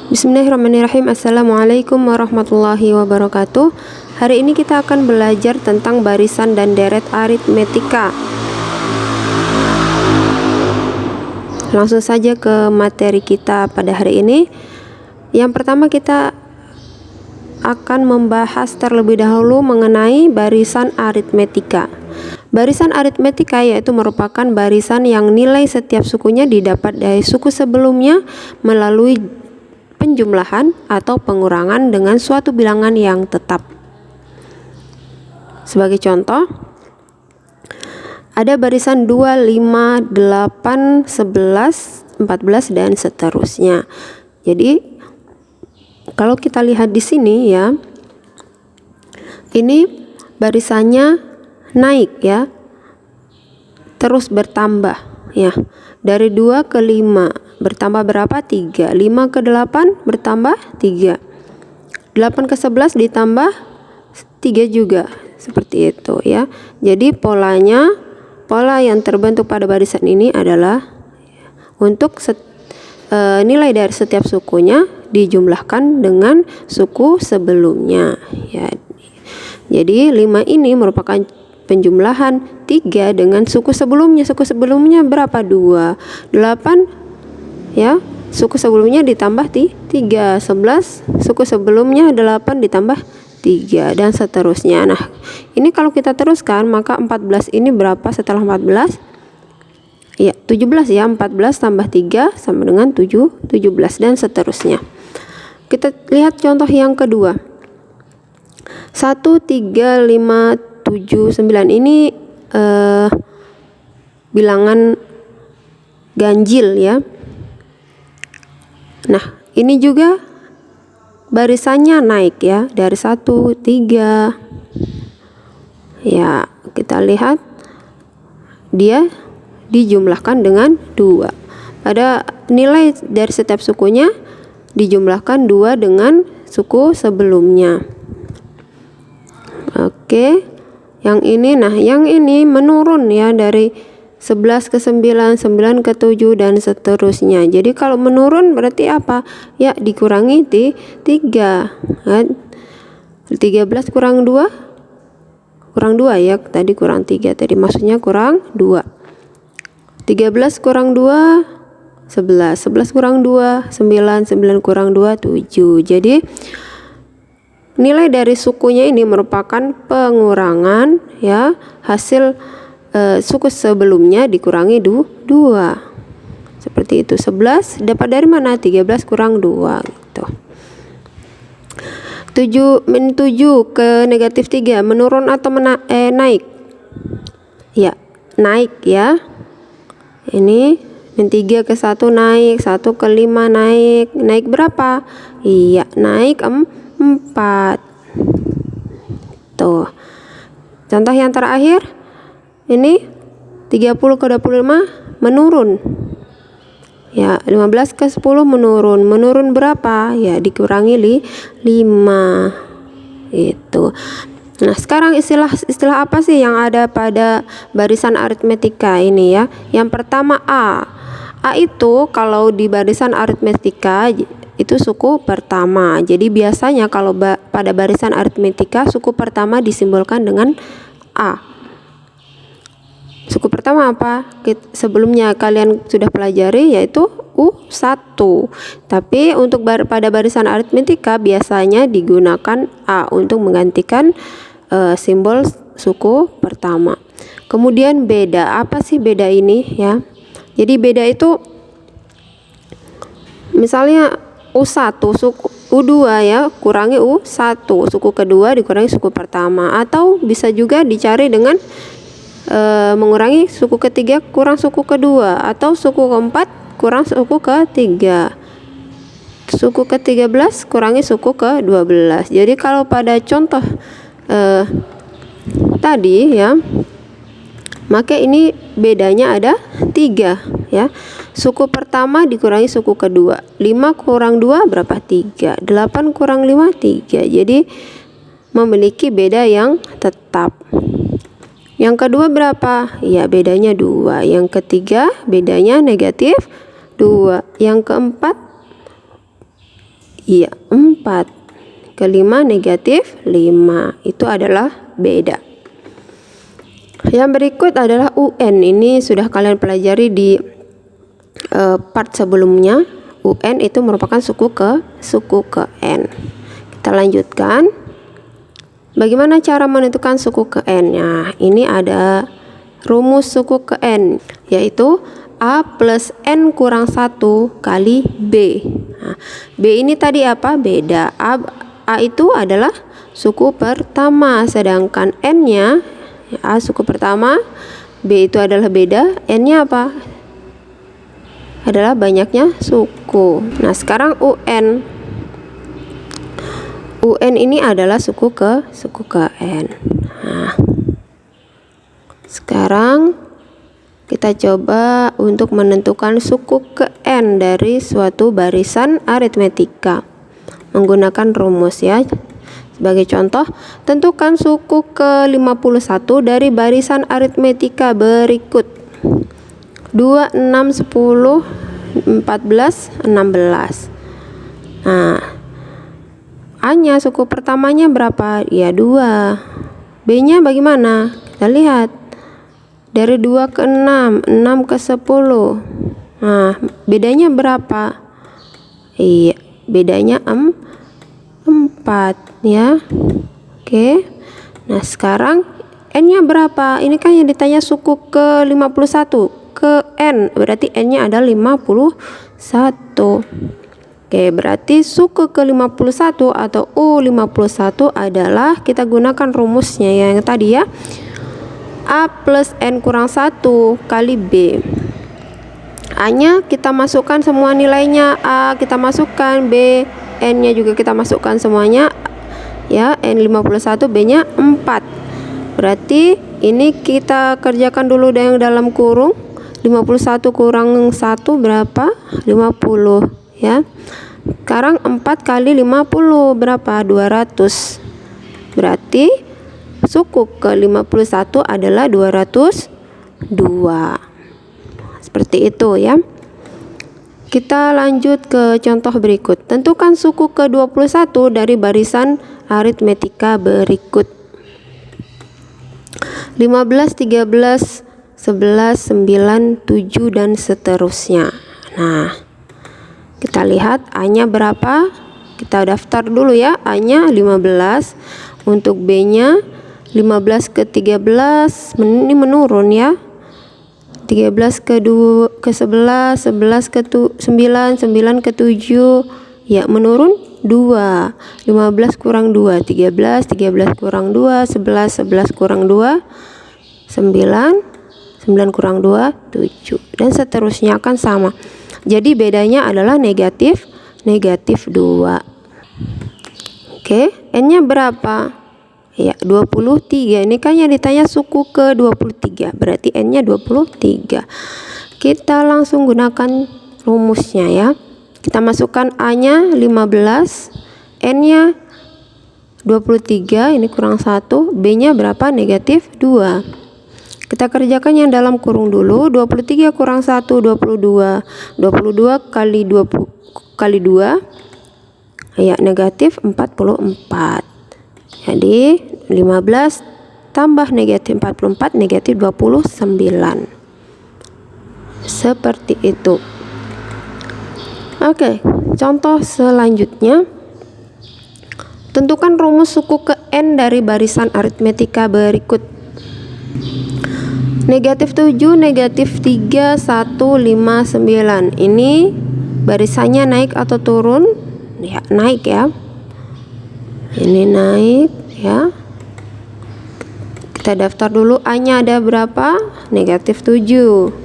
Bismillahirrahmanirrahim. Assalamualaikum warahmatullahi wabarakatuh. Hari ini kita akan belajar tentang barisan dan deret aritmetika. Langsung saja ke materi kita pada hari ini. Yang pertama, kita akan membahas terlebih dahulu mengenai barisan aritmetika. Barisan aritmetika yaitu merupakan barisan yang nilai setiap sukunya didapat dari suku sebelumnya melalui penjumlahan atau pengurangan dengan suatu bilangan yang tetap. Sebagai contoh, ada barisan 2, 5, 8, 11, 14 dan seterusnya. Jadi kalau kita lihat di sini ya, ini barisannya naik ya, terus bertambah ya, dari 2 ke 5 bertambah berapa? 3. 5 ke 8 bertambah 3. 8 ke 11 ditambah 3 juga, seperti itu ya. Jadi pola yang terbentuk pada barisan ini adalah untuk nilai dari setiap sukunya dijumlahkan dengan suku sebelumnya ya. Jadi 5 ini merupakan penjumlahan 3 dengan suku sebelumnya. Suku sebelumnya berapa? 2. 8 ya, suku sebelumnya ditambah 3. 11 suku sebelumnya 8 ditambah 3 dan seterusnya. Nah, ini kalau kita teruskan, maka 14 ini berapa setelah 14? Ya, 17 ya. 14 tambah 3 sama dengan 17 dan seterusnya. Kita lihat contoh yang kedua. 1, 3, 5, 7, 9 ini bilangan ganjil ya. Nah, ini juga barisannya naik ya, dari 1, 3 ya. Kita lihat dia dijumlahkan dengan 2. Pada nilai dari setiap sukunya dijumlahkan 2 dengan suku sebelumnya. Oke, yang ini, nah yang ini menurun ya, dari 11 ke 9, 9 ke 7 dan seterusnya. Jadi kalau menurun berarti apa? Ya, dikurangi 3 kan? 13 kurang 2 ya, tadi kurang 3, tadi maksudnya kurang 2. 13 kurang 2 11, 11 kurang 2 9, 9 kurang 2 7. Jadi nilai dari sukunya ini merupakan pengurangan ya, hasil suku sebelumnya dikurangi 2. Seperti itu. 11 dapat dari mana? 13 kurang 2 gitu. 7 ke negatif 3 menurun atau naik? Ya, naik ya. Ini min 3 ke 1 naik, 1 ke 5 naik. Naik berapa? Iya, naik 4. Tuh. Contoh yang terakhir, ini 30 ke 25 menurun. Ya, 15 ke 10 menurun. Menurun berapa? Ya, dikurangi 5. Itu. Nah, sekarang istilah apa sih yang ada pada barisan aritmetika ini ya? Yang pertama A. A itu kalau di barisan aritmetika itu suku pertama. Jadi biasanya kalau pada barisan aritmetika suku pertama disimbolkan dengan A. Suku pertama apa? Sebelumnya kalian sudah pelajari, yaitu U1. Tapi untuk pada barisan aritmetika biasanya digunakan A untuk menggantikan simbol suku pertama. Kemudian beda. Apa sih beda ini ya? Jadi beda itu misalnya U1 suku U2 ya, kurangi U1, suku kedua dikurangi suku pertama, atau bisa juga dicari dengan mengurangi suku ketiga kurang suku kedua, atau suku keempat kurang suku ketiga, suku ke-13 kurangi suku ke-12. Jadi kalau pada contoh tadi ya, maka ini bedanya ada 3 ya. Suku pertama dikurangi suku kedua. 5 kurang 2 berapa? 3. 8 kurang 5 3. Jadi memiliki beda yang tetap. Yang kedua berapa? Ya, bedanya 2. Yang ketiga bedanya negatif 2. Yang keempat Iya, 4. Ke 5 negatif 5. Itu adalah beda. Yang berikut adalah UN. Ini sudah kalian pelajari di part sebelumnya. UN itu merupakan suku ke N. Kita lanjutkan. Bagaimana cara menentukan suku ke N? Nah, ini ada rumus suku ke N, yaitu A plus N kurang 1 kali B. Nah, B ini tadi apa? Beda. A itu adalah suku pertama, sedangkan N-nya, A suku pertama, B itu adalah beda, N-nya apa? Adalah banyaknya suku. Nah, sekarang UN. UN ini adalah suku ke N. Nah, sekarang kita coba untuk menentukan suku ke N dari suatu barisan aritmetika menggunakan rumus ya. Sebagai contoh, tentukan suku ke 51 dari barisan aritmetika berikut. 2, 6, 10, 14, 16. Nah, A-nya suku pertamanya berapa? Ya 2. B-nya bagaimana? Kita lihat. Dari 2 ke 6, 6 ke 10. Nah, bedanya berapa? Iya, bedanya 4 ya. Oke. Nah, sekarang N-nya berapa? Ini kan yang ditanya suku ke 51 ke N, berarti N-nya ada 51. Oke, berarti suku ke 51 atau U51 adalah, kita gunakan rumusnya yang tadi ya, A plus N kurang 1 kali B. A nya kita masukkan semua nilainya, A kita masukkan, B, N nya juga kita masukkan semuanya ya, N 51, B nya 4. Berarti ini kita kerjakan dulu yang dalam kurung. 51 kurang 1 berapa? 50 ya. Sekarang 4 kali 50 berapa? 200. Berarti suku ke 51 adalah 202. Seperti itu ya. Kita lanjut ke contoh berikut. Tentukan suku ke 21 dari barisan aritmetika berikut. 15, 13, 11, 9, 7 dan seterusnya. Nah, kita lihat A-nya berapa? Kita daftar dulu ya. A-nya 15. Untuk B-nya 15 ke 13, ini menurun ya. 13 ke 2 ke 11, 11 ke 9, 9 ke 7 ya, menurun 2. 15 kurang 2 13, 13 kurang 2 11, 11 kurang 2 9, 9 kurang 2 7 dan seterusnya akan sama. Jadi bedanya adalah negatif 2. Oke, N-nya berapa? Ya, 23. Ini kan yang ditanya suku ke 23. Berarti N-nya 23. Kita langsung gunakan rumusnya ya. Kita masukkan A-nya 15, N-nya 23, ini kurang 1, B-nya berapa? Negatif 2. Kita kerjakan yang dalam kurung dulu. 23 kurang 1, 22. 22 kali 20 kali 2 ya, negatif 44. Jadi 15 tambah negatif 44 negatif 29. Seperti itu. Oke, contoh selanjutnya. Tentukan rumus suku ke N dari barisan aritmetika berikut. Negatif 7, negatif 3, 1, 5, 9. Ini barisannya naik atau turun? Ya, naik ya. Ini naik ya. Kita daftar dulu. A-nya ada berapa? Negatif 7.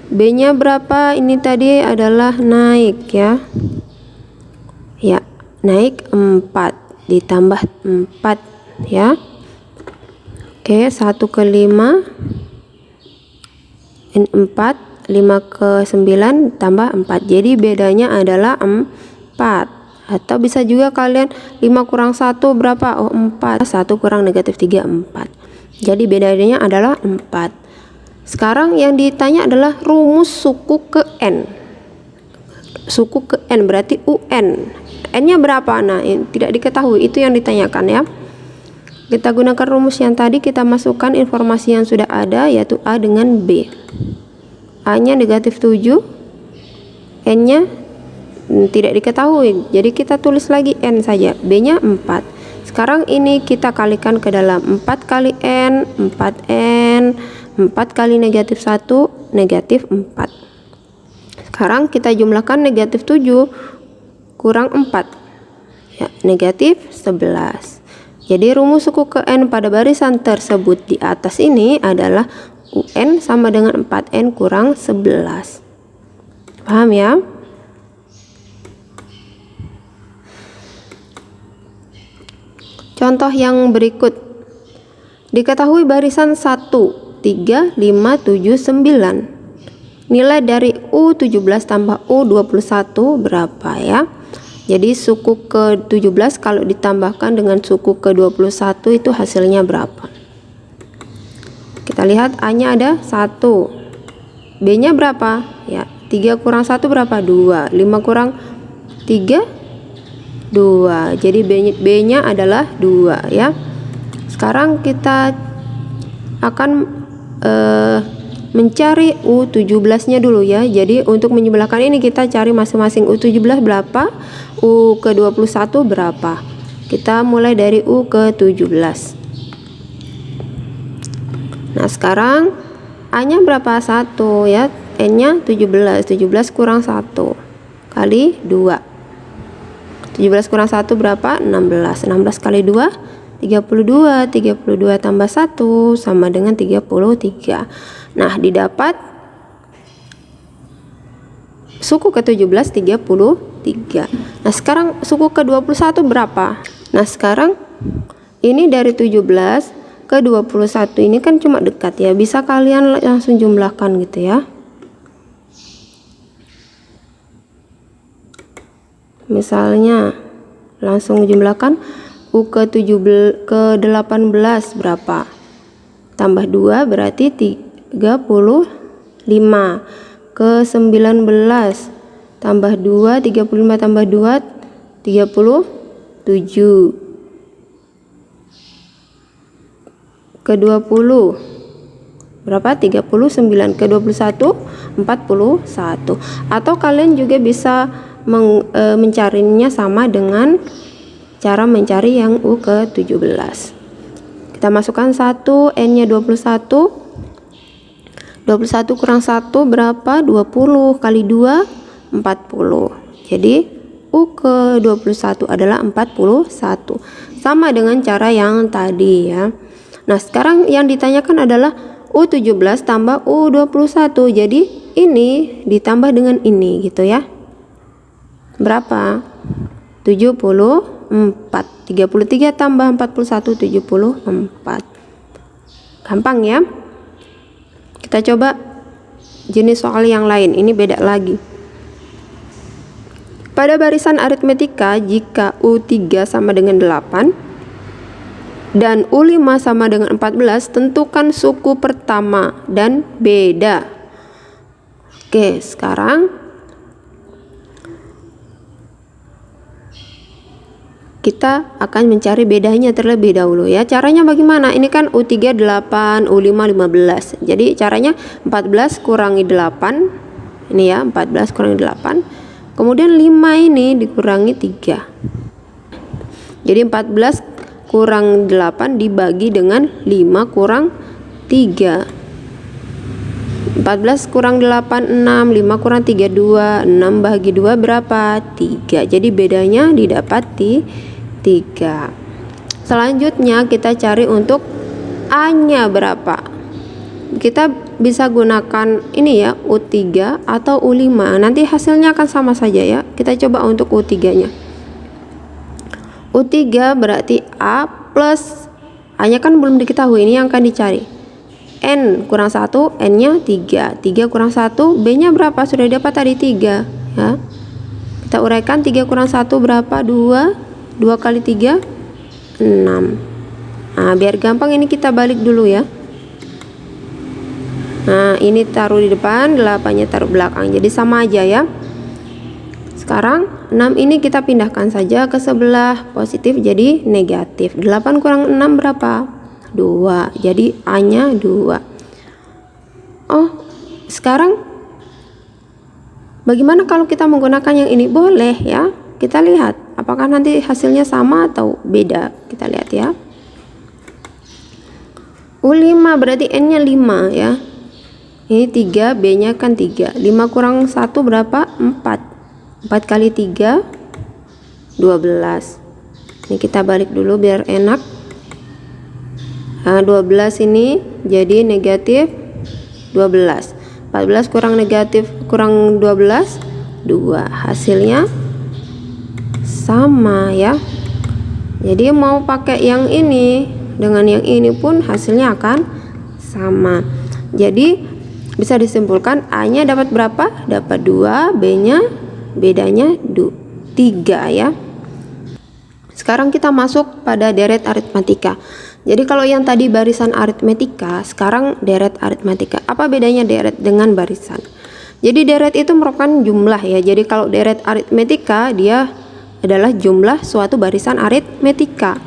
B-nya berapa? Ini tadi adalah naik ya. Ya, naik 4 ditambah 4 ya. Oke, 1 ke 5 ini 4, 5 ke 9 tambah 4. Jadi bedanya adalah 4. Atau bisa juga kalian 5 kurang 1 berapa? Oh, 4. 1 kurang negatif 3, 4. Jadi bedanya adalah 4. Sekarang yang ditanya adalah rumus suku ke N. Suku ke N berarti UN. N-nya berapa? Nah, tidak diketahui, itu yang ditanyakan ya. Kita gunakan rumus yang tadi, kita masukkan informasi yang sudah ada, yaitu A dengan B. A-nya negatif 7, N-nya tidak diketahui, jadi kita tulis lagi N saja, B-nya 4. Sekarang ini kita kalikan ke dalam 4 kali N, 4N, 4 kali negatif 1, negatif 4. Sekarang kita jumlahkan negatif 7 kurang 4, ya, negatif 11. Jadi rumus suku ke N pada barisan tersebut di atas ini adalah UN sama dengan 4N kurang 11. Paham ya? Contoh yang berikut. Diketahui barisan 1, 3, 5, 7, 9. Nilai dari U17 tambah U21 berapa ya? Jadi suku ke-17 kalau ditambahkan dengan suku ke-21 itu hasilnya berapa? Kita lihat A-nya ada 1. B-nya berapa? Ya, 3 kurang 1 berapa? 2. 5 kurang 3? 2. Jadi B-nya adalah 2 ya. Sekarang kita akan mencari U17-nya dulu ya. Jadi untuk menjumlahkan ini kita cari masing-masing U17 berapa, U ke-21 berapa. Kita mulai dari U ke-17. Nah, sekarang A-nya berapa? 1 ya. N-nya 17. 17 kurang 1 kali 2. 17 kurang 1 berapa? 16. 16 kali 2 32. 32 tambah 1 sama dengan 33. Nah, didapat suku ke-17 33. Nah, sekarang suku ke-21 berapa? Nah, sekarang ini dari 17 ke 21 ini kan cuma dekat ya. Bisa kalian langsung jumlahkan gitu ya. Misalnya langsung jumlahkan U ke-18 berapa? Tambah 2 berarti 35. Ke 19 tambah 2, 35 tambah 2 37. Ke 20 berapa? 39. Ke 21 41. Atau kalian juga bisa mencarinya sama dengan cara mencari yang U ke-17. Kita masukkan 1, N-nya 21. 21 kurang 1 berapa? 20 kali 2 40. Jadi U ke-21 adalah 41. Sama dengan cara yang tadi ya. Nah, sekarang yang ditanyakan adalah U17 tambah U21. Jadi ini ditambah dengan ini gitu ya. Berapa? 74. 33 tambah 41 74. Gampang ya. Kita coba jenis soal yang lain. Ini beda lagi. Pada barisan aritmetika, jika U3 sama dengan 8 dan U5 sama dengan 14, tentukan suku pertama dan beda. Oke, sekarang kita akan mencari bedanya terlebih dahulu ya. Caranya bagaimana? Ini kan U3 8, U5 15. Jadi caranya 14 kurangi 8. Ini ya, 14 kurangi 8. Kemudian 5 ini dikurangi 3. Jadi 14 kurang 8 dibagi dengan 5 kurang 3. 14 kurang 8 6, 5 kurang 3 2, 6 bagi 2 berapa? 3. Jadi bedanya didapati 3. Selanjutnya kita cari untuk A-nya berapa. Kita bisa gunakan ini ya, U3 atau U5. Nanti hasilnya akan sama saja ya. Kita coba untuk U3-nya. U3 berarti A plus A-nya kan belum diketahui, ini yang akan dicari. N kurang 1, N-nya 3. 3 kurang 1, B-nya berapa? Sudah dapat tadi 3 ya. Kita uraikan 3 kurang 1 berapa? 2. 2 kali 3 6. Nah, biar gampang ini kita balik dulu ya. Nah, ini taruh di depan, 8-nya taruh belakang. Jadi sama aja ya. Sekarang 6 ini kita pindahkan saja ke sebelah positif jadi negatif. 8 kurang 6 berapa? 2. Jadi A nya 2. Oh, sekarang bagaimana kalau kita menggunakan yang ini? Boleh ya. Kita lihat apakah nanti hasilnya sama atau beda. Kita lihat ya. U5 berarti N nya 5 ya. Ini 3, B nya kan 3. 5 kurang 1 berapa? 4. 4 kali 3 12. Ini kita balik dulu biar enak. Nah, 12 ini jadi negatif 12. 14 kurang negatif kurang 12 2. Hasilnya sama ya. Jadi mau pakai yang ini dengan yang ini pun hasilnya akan sama. Jadi bisa disimpulkan A nya dapat berapa? Dapat 2, B nya bedanya 3 ya. Sekarang kita masuk pada deret aritmatika. Jadi kalau yang tadi barisan aritmatika, sekarang deret aritmatika. Apa bedanya deret dengan barisan? Jadi deret itu merupakan jumlah ya. Jadi kalau deret aritmatika dia adalah jumlah suatu barisan aritmatika.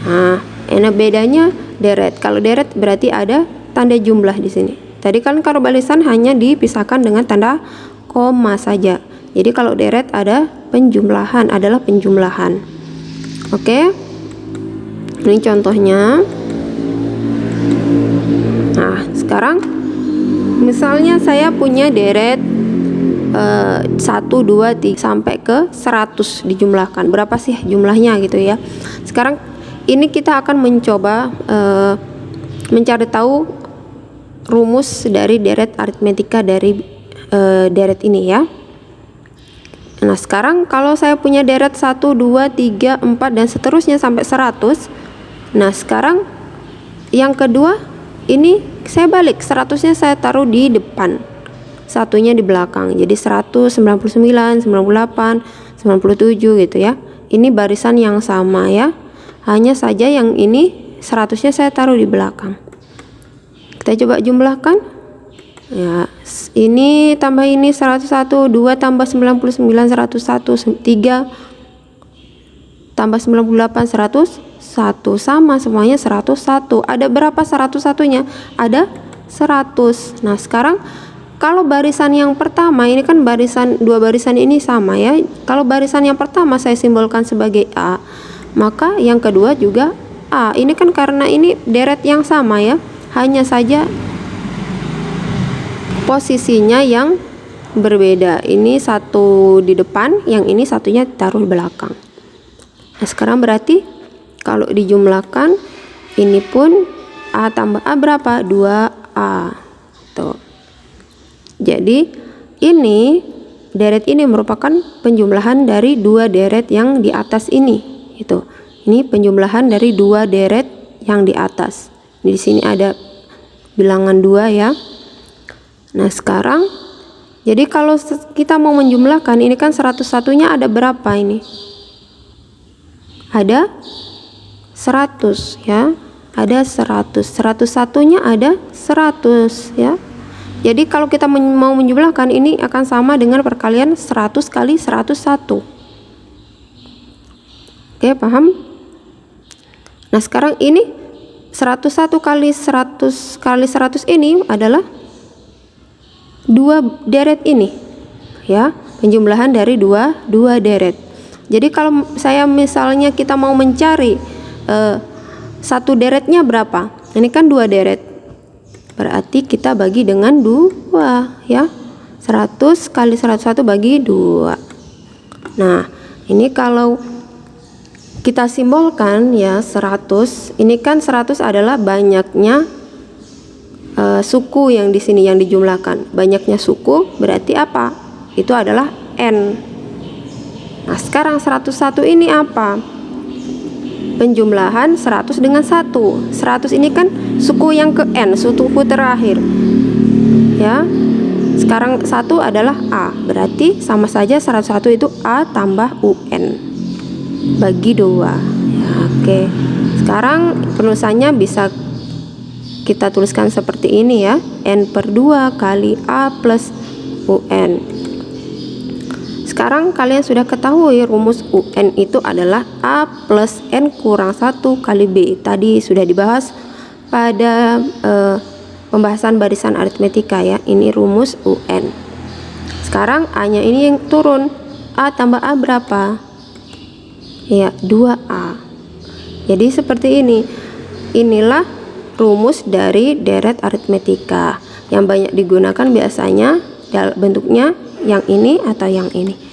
Nah, enak bedanya deret. Kalau deret berarti ada tanda jumlah di sini. Tadi kan kalau barisan hanya dipisahkan dengan tanda koma saja. Jadi kalau deret ada penjumlahan, adalah penjumlahan. Oke. Ini contohnya. Nah, sekarang misalnya saya punya deret 1, 2, 3 sampai ke 100 dijumlahkan. Berapa sih jumlahnya gitu ya. Sekarang ini kita akan mencoba mencari tahu rumus dari deret aritmatika dari deret ini ya. Nah, sekarang kalau saya punya deret 1, 2, 3, 4 dan seterusnya sampai 100. Nah, sekarang yang kedua ini saya balik, 100-nya saya taruh di depan, satunya di belakang. Jadi 100, 99, 98, 97 gitu ya. Ini barisan yang sama ya. Hanya saja yang ini 100-nya saya taruh di belakang. Kita coba jumlahkan ya, ini tambah ini 101, 2 tambah 99 101, 3 tambah 98 101, sama semuanya 101. Ada berapa 101-nya? Ada 100. Nah, sekarang kalau barisan yang pertama ini kan barisan, dua barisan ini sama ya. Kalau barisan yang pertama saya simbolkan sebagai A, maka yang kedua juga A. Ini kan karena ini deret yang sama ya. Hanya saja posisinya yang berbeda. Ini satu di depan, yang ini satunya taruh di belakang. Nah, sekarang berarti kalau dijumlahkan ini pun A tambah A berapa? 2A. Tuh. Jadi ini deret ini merupakan penjumlahan dari dua deret yang di atas ini. Itu. Ini penjumlahan dari dua deret yang di atas. Di sini ada bilangan 2 ya. Nah, sekarang jadi kalau kita mau menjumlahkan ini kan 101-nya ada berapa ini? Ada 100 ya. Ada 100. 101-nya ada 100 ya. Jadi kalau kita mau menjumlahkan ini akan sama dengan perkalian 100 kali 101. Oke, paham? Nah, sekarang ini 101 kali 100 kali 100 ini adalah dua deret ini ya, penjumlahan dari dua deret. Jadi kalau saya misalnya kita mau mencari satu deretnya berapa, ini kan dua deret, berarti kita bagi dengan 2 ya. 100 kali 101 bagi 2. Nah, ini kalau kita simbolkan ya 100, ini kan 100 adalah banyaknya suku yang di sini yang dijumlahkan. Banyaknya suku berarti apa? Itu adalah N. Nah, sekarang 101 ini apa? Penjumlahan 100 dengan 1. 100 ini kan suku yang ke N, suku terakhir. Ya. Sekarang 1 adalah A. Berarti sama saja 101 itu A tambah UN. Bagi 2 ya, oke. Sekarang penulisannya bisa kita tuliskan seperti ini ya, N/2 kali A plus UN. Sekarang kalian sudah ketahui rumus UN itu adalah A plus N kurang 1 kali B. Tadi sudah dibahas pada pembahasan barisan aritmetika ya. Ini rumus UN. Sekarang A-nya ini yang turun. A tambah A berapa? Ya, 2A. Jadi seperti ini. Inilah rumus dari deret aritmetika yang banyak digunakan biasanya bentuknya yang ini atau yang ini.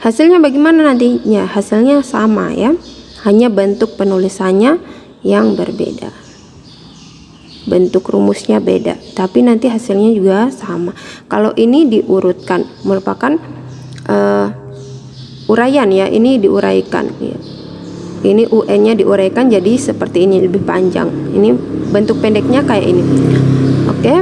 Hasilnya bagaimana nantinya? Hasilnya sama ya, hanya bentuk penulisannya yang berbeda, bentuk rumusnya beda, tapi nanti hasilnya juga sama. Kalau ini diurutkan merupakan uraian ya, ini diuraikan ya. Ini UN-nya diuraikan jadi seperti ini, lebih panjang. Ini bentuk pendeknya kayak ini. Oke.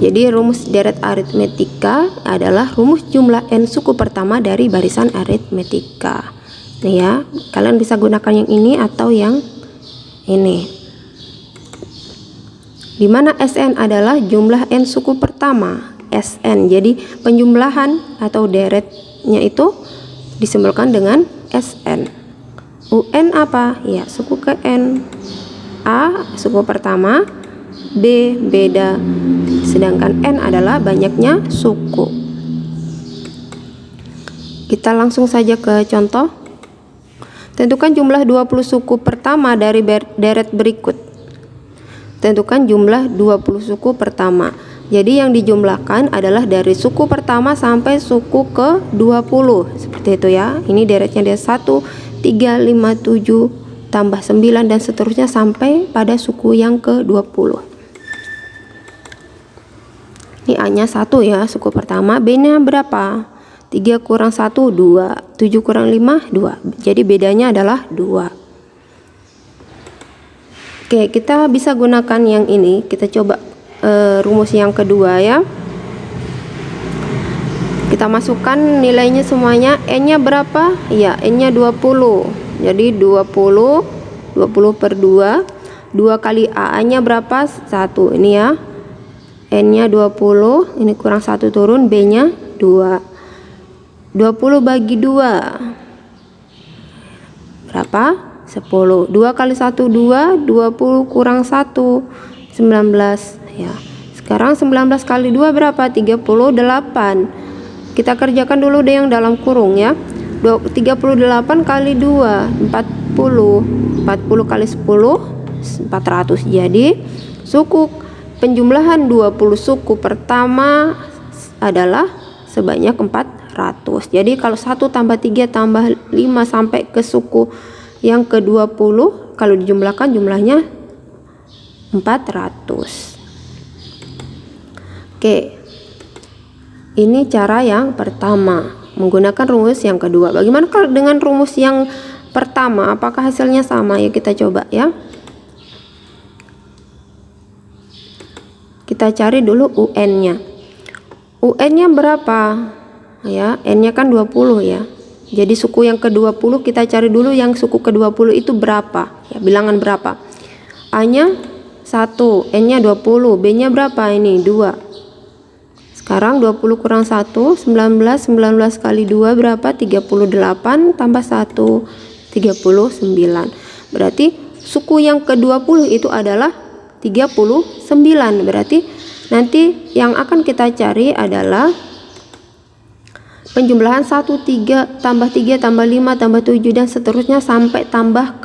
Jadi rumus deret aritmetika adalah rumus jumlah n suku pertama dari barisan aritmetika. Nah ya, kalian bisa gunakan yang ini atau yang ini. Dimana Sn adalah jumlah n suku pertama, Sn. Jadi penjumlahan atau deretnya itu disimbolkan dengan Sn. UN apa? Ya, suku ke n. A suku pertama, B beda, sedangkan N adalah banyaknya suku. Kita langsung saja ke contoh. Tentukan jumlah 20 suku pertama dari deret berikut. Tentukan jumlah 20 suku pertama. Jadi yang dijumlahkan adalah dari suku pertama sampai suku ke 20. Seperti itu ya. Ini deretnya ada 1, 3, 5, 7 tambah 9 dan seterusnya sampai pada suku yang ke 20. Ini A-nya 1 ya, suku pertama. B-nya berapa? 3 kurang 1, 2. 7 kurang 5, 2. Jadi bedanya adalah 2. Oke, kita bisa gunakan yang ini. Kita coba rumus yang kedua ya. Kita masukkan nilainya semuanya. N-nya berapa? Ya, N-nya 20. Jadi 20 per 2. 2 kali A-nya berapa? 1. Ini ya. N-nya 20, ini kurang 1 turun, B-nya 2. 20 bagi 2 berapa? 10. 2 kali 1 2, 20 kurang 1 19 ya. Sekarang 19 kali 2 berapa? 38. Kita kerjakan dulu deh yang dalam kurung ya. 38 kali 2 40. 40 kali 10 400. Jadi suku penjumlahan 20 suku pertama adalah sebanyak 400. Jadi kalau 1 tambah 3 tambah 5 sampai ke suku yang ke-20, kalau dijumlahkan jumlahnya 400. Oke. Ini cara yang pertama, menggunakan rumus yang kedua. Bagaimana kalau dengan rumus yang pertama? Apakah hasilnya sama? Ya kita coba ya. Kita cari dulu UN-nya. UN-nya berapa? Ya, N-nya kan 20 ya. Jadi suku yang ke-20 kita cari dulu yang suku ke-20 itu berapa? Ya, bilangan berapa? A-nya 1, N-nya 20, B-nya berapa ini? 2. Sekarang 20 kurang 1, 19 kali 2 berapa? 38 tambah 1, 39. Berarti suku yang ke-20 itu adalah 39. Berarti nanti yang akan kita cari adalah penjumlahan 1, 3 tambah 3 tambah 5 tambah 7 dan seterusnya sampai tambah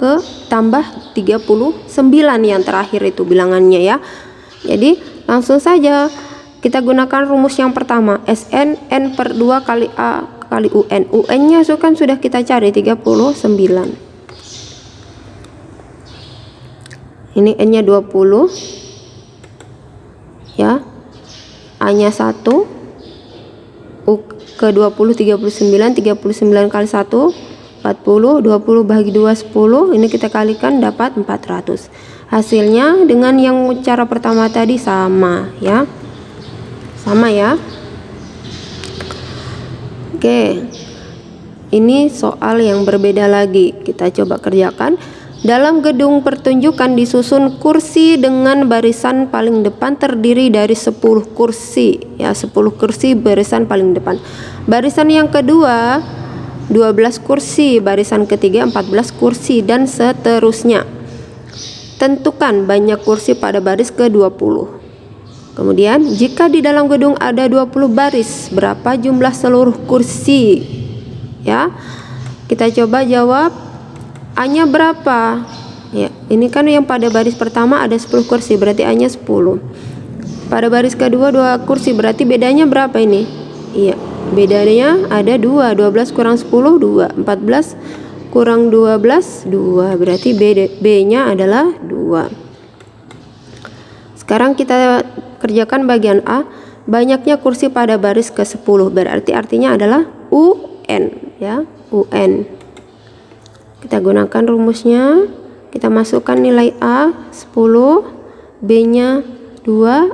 39 yang terakhir itu bilangannya ya. Jadi langsung saja kita gunakan rumus yang pertama, Sn n per 2 kali A kali UN. UN-nya kan sudah kita cari 39. Ini N-nya 20 ya, A-nya 1, U ke 20 39, 39 kali 1 40, 20 bagi 2 10. Ini kita kalikan dapat 400. Hasilnya dengan yang cara pertama tadi sama ya, sama ya. Oke, ini soal yang berbeda lagi, kita coba kerjakan. Dalam gedung pertunjukan disusun kursi dengan barisan paling depan terdiri dari 10 kursi ya, 10 kursi barisan paling depan. Barisan yang kedua 12 kursi, barisan ketiga 14 kursi dan seterusnya. Tentukan banyak kursi pada baris ke-20. Kemudian jika di dalam gedung ada 20 baris, berapa jumlah seluruh kursi? Ya. Kita coba jawab. A-nya berapa? Ya, ini kan yang pada baris pertama ada 10 kursi, berarti A-nya 10. Pada baris kedua 2 kursi, berarti bedanya berapa ini? Iya, bedanya ada 2. 12 kurang 10 2. 14 kurang 12 2. Berarti B-nya adalah 2. Sekarang kita kerjakan bagian A. Banyaknya kursi pada baris ke-10, berarti artinya adalah UN ya, UN. Kita gunakan rumusnya, kita masukkan nilai A 10, B-nya 2,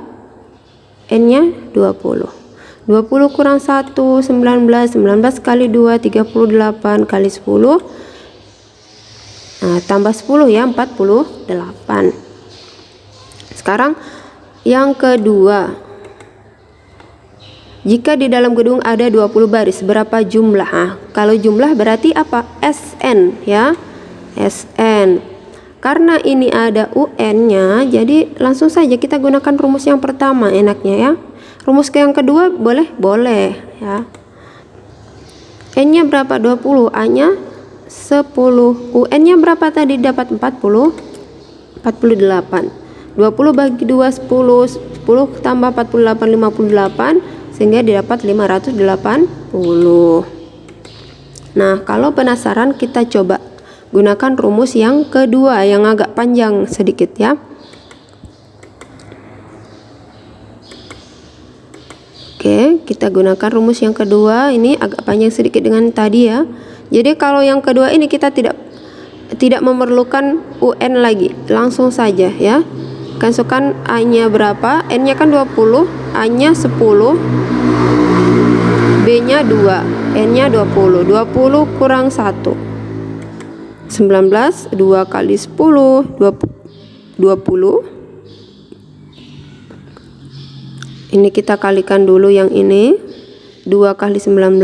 N-nya 20. 20 kurang 1 19, 19 kali 2 38 kali 10, nah, tambah 10 ya 48. Sekarang yang kedua, jika di dalam gedung ada 20 baris, berapa jumlah? Nah, kalau jumlah berarti apa? SN ya, SN. Karena ini ada UN-nya, jadi langsung saja kita gunakan rumus yang pertama enaknya ya. Rumus yang kedua boleh? Boleh ya. N-nya berapa? 20, A-nya 10. UN-nya berapa tadi? Dapat 48. 20 bagi 2 10, 10 tambah 48 58, sehingga didapat 580. Nah, kalau penasaran kita coba gunakan rumus yang kedua yang agak panjang sedikit ya. Oke, kita gunakan rumus yang kedua, ini agak panjang sedikit dengan tadi ya. Jadi kalau yang kedua ini kita tidak memerlukan UN lagi, langsung saja ya. Masukkan A-nya berapa? N-nya kan 20, A-nya 10, B-nya 2, N-nya 20. 20 kurang 1 19, 2 kali 10 20. Ini kita kalikan dulu yang ini. 2 kali 19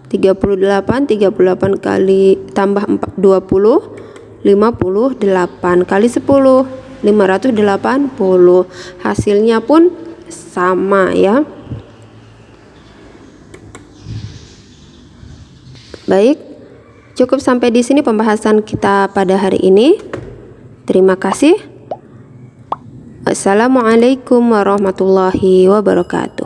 38, 38 kali tambah 20 58 kali 10 580. Hasilnya pun sama ya. Baik, cukup sampai di sini pembahasan kita pada hari ini. Terima kasih. Assalamualaikum warahmatullahi wabarakatuh.